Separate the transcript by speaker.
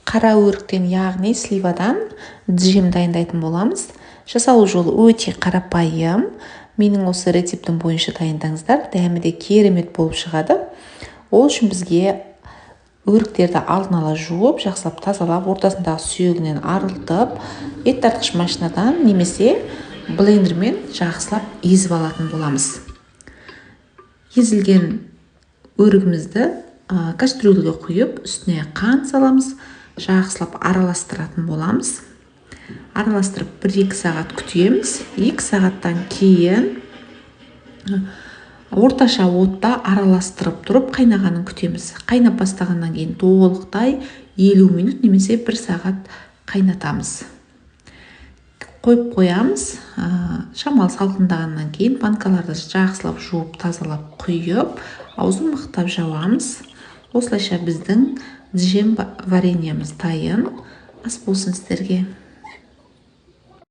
Speaker 1: қара өріктен, яғни сливадан джем дайындайтын боламыз. Жасалу жолы өте қарапайым. Менің осы рецептім бойынша дайындаңыздар. Дәмі де керемет болып шығады. Ол үшін бізге өріктерді алдын ала жуып, жақсылап тазалап, ортасындағы сүйегінен арылтып, ет тартқыш машинадан немесе блендермен жақсылап езіп алатын боламыз. Езілген өрігімізді кастрюльге құйып, үстіне қант саламыз, жақсылап араластыратын боламыз. Араластырып 1-2 сағат күтеміз. 2 сағаттан кейін орташа отта араластырып тұрып қайнағанын күтеміз. Қайнап бастағаннан кейін толықтай 50 минут немесе 1 сағат қайнатамыз. Қойып қоямыз. Шамалы салқындағаннан кейін банкаларды жақсылап жуып, тазалап, құйып, аузын мықтап жауамыз. Осылайша біздің джем вареньеміз дайын. Ас болсын сіздерге.